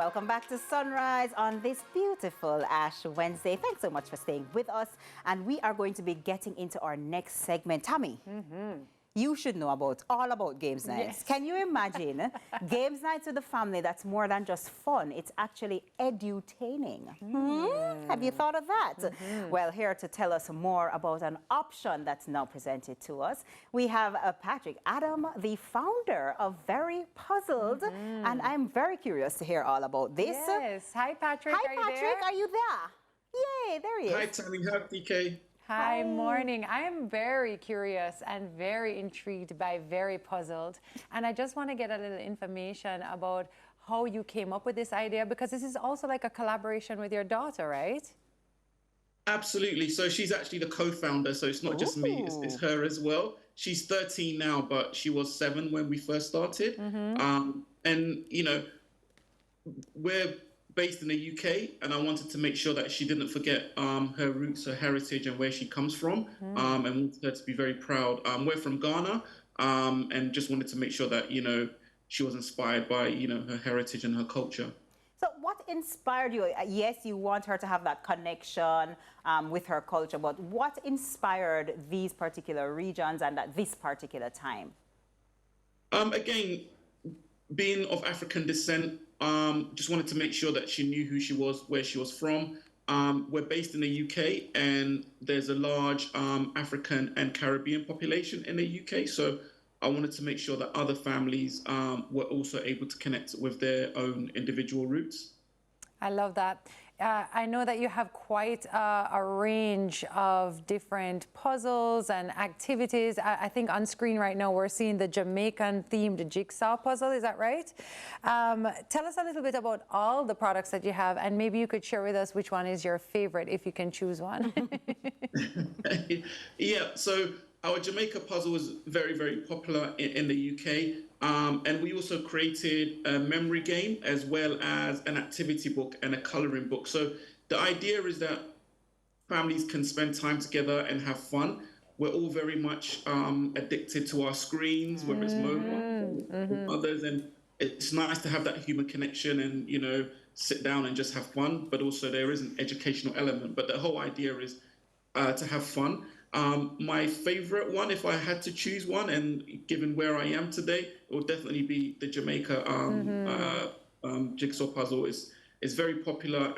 Welcome back to Sunrise on this beautiful Ash Wednesday. Thanks so much for staying with us. And we are going to be getting into our next segment. Tami, you should know all about games nights. Yes. Can you imagine games nights with the family that's more than just fun? It's actually edutaining. Have you thought of that? Well, here to tell us more about an option that's now presented to us, we have Patrick Adam, the founder of Very Puzzled. And I'm very curious to hear all about this. Yes. Hi, Patrick. Hi, Patrick. Are you there? Yay, there he is. Hi, Tami. Hi, DK. Hi, morning. I am very curious and very intrigued by Very Puzzled. And I just want to get a little information about how you came up with this idea, because this is also like a collaboration with your daughter, right? Absolutely. So she's actually the co-founder. So it's not just me, it's her as well. She's 13 now, but she was 7 when we first started. And, you know, we're based in the UK, and I wanted to make sure that she didn't forget her roots, her heritage, and where she comes from, and wanted her to be very proud. We're from Ghana, and just wanted to make sure that, you know, she was inspired by, you know, her heritage and her culture. So what inspired you? Yes, you want her to have that connection with her culture, but what inspired these particular regions and at this particular time? Again, being of African descent, just wanted to make sure that she knew who she was, where she was from. We're based in the UK, and there's a large African and Caribbean population in the UK. So I wanted to make sure that other families were also able to connect with their own individual roots. I love that. I know that you have quite a range of different puzzles and activities. I think on screen right now we're seeing the Jamaican-themed jigsaw puzzle. Is that right? Tell us a little bit about all the products that you have, and maybe you could share with us which one is your favorite, if you can choose one. Yeah, so our Jamaica puzzle is very, very popular in the UK. And we also created a memory game as well as an activity book and a coloring book. So the idea is that families can spend time together and have fun. We're all very much addicted to our screens, whether it's mobile or others. And it's nice to have that human connection and, you know, sit down and just have fun. But also there is an educational element. But the whole idea is to have fun. My favorite one, if I had to choose one, and given where I am today, it would definitely be the Jamaica jigsaw puzzle. It's very popular.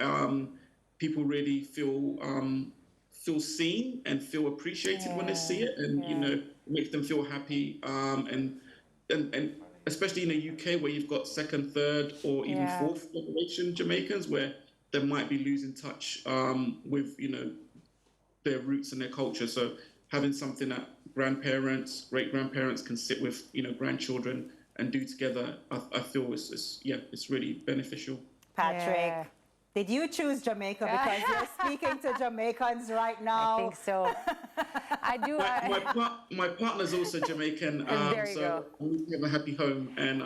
People really feel seen and feel appreciated when they see it, and you know, it makes them feel happy. And especially in the UK, where you've got second, third, or even fourth generation Jamaicans, where they might be losing touch with, you know, their roots and their culture. So having something that grandparents, great-grandparents can sit with, you know, grandchildren and do together, I feel it's really beneficial. Patrick, did you choose Jamaica because you're speaking to Jamaicans right now? I think so. I do. My partner's also Jamaican, so we have a happy home, and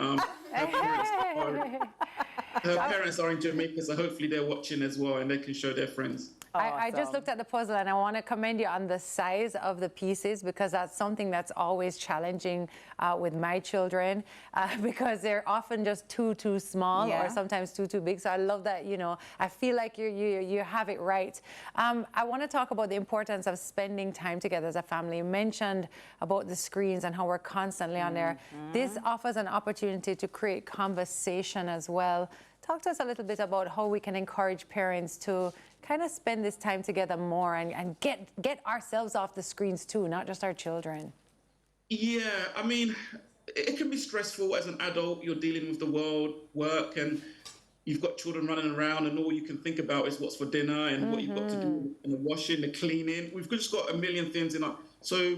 her parents are in Jamaica, so hopefully they're watching as well, and they can show their friends. I just looked at the puzzle, and I want to commend you on the size of the pieces, because that's something that's always challenging with my children, because they're often just too small or sometimes too big. So I love that, you know, I feel like you have it right. I want to talk about the importance of spending time together as a family. You mentioned about the screens and how we're constantly on there. This offers an opportunity to create conversation as well. Talk to us a little bit about how we can encourage parents to kind of spend this time together more and get ourselves off the screens too, not just our children. Yeah, I mean, it can be stressful as an adult. You're dealing with the world, work, and you've got children running around, and all you can think about is what's for dinner and what you've got to do in the washing, the cleaning. We've just got a million things in our... So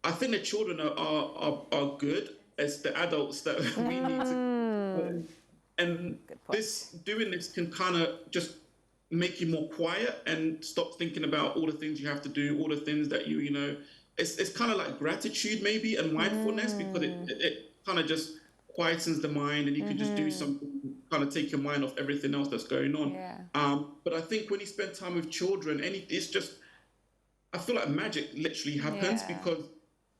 I think the children are good. It's the adults that we need to... And doing this can kind of just make you more quiet and stop thinking about all the things you have to do, all the things that you know, it's kind of like gratitude maybe and mindfulness, because it kind of just quietens the mind, and you can just do something, kind of take your mind off everything else that's going on. But I think when you spend time with children, it's just, I feel like magic literally happens, because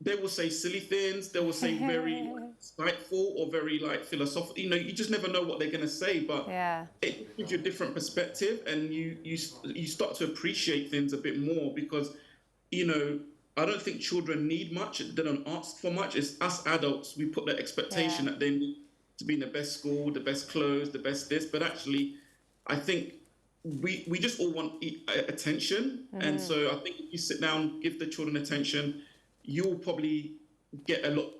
they will say silly things. They will say very insightful or very like philosophical. You know, you just never know what they're going to say, but it gives you a different perspective, and you start to appreciate things a bit more because, you know, I don't think children need much. They don't ask for much. It's us adults. We put that expectation that they need to be in the best school, the best clothes, the best this. But actually, I think we just all want attention. And so I think if you sit down, give the children attention, you'll probably get a lot.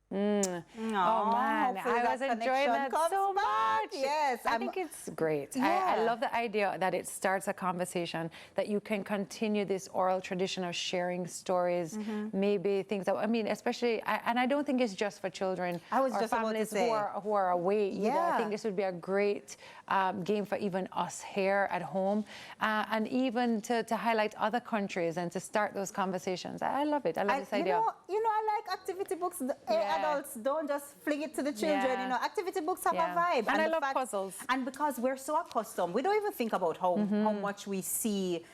Oh man, I was enjoying that so much. Yes, I think it's great. I love the idea that it starts a conversation, that you can continue this oral tradition of sharing stories, maybe things that, I mean, especially, and I don't think it's just for children or families who are away either. I think this would be a great game for even us here at home, and even to highlight other countries and to start those conversations. I love it. I love this idea. You know, I like activity books. Adults don't just fling it to the children. You know, activity books have a vibe. And I love puzzles. And because we're so accustomed, we don't even think about how much we see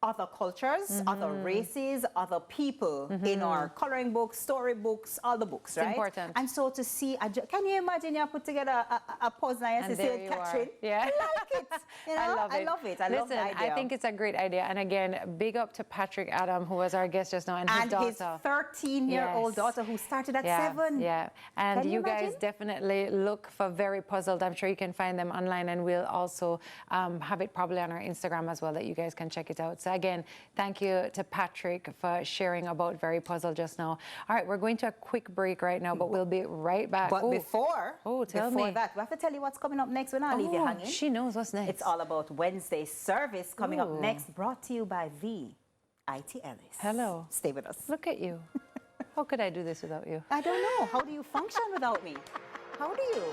other cultures, other races, other people in our coloring books, story books, all the books, right? It's important. And so to see, can you imagine you put together a puzzle and say, Catherine, I like it. You know, I love it. I love the idea. I think it's a great idea. And again, big up to Patrick Adam, who was our guest just now, and his daughter. His 13-year-old daughter who started at 7. Yeah, and you guys definitely look for Very Puzzled. I'm sure you can find them online, and we'll also have it probably on our Instagram as well, that you guys can check it out. So again, thank you to Patrick for sharing about Very Puzzled just now. All right, we're going to a quick break right now, but we'll be right back. But before tell me. that, we have to tell you what's coming up next. We're not leave you hanging. She knows what's next. It's all about Wednesday service coming up next, brought to you by IT Ellis. Hello. Stay with us. Look at you. How could I do this without you? I don't know. How do you function without me? How do you?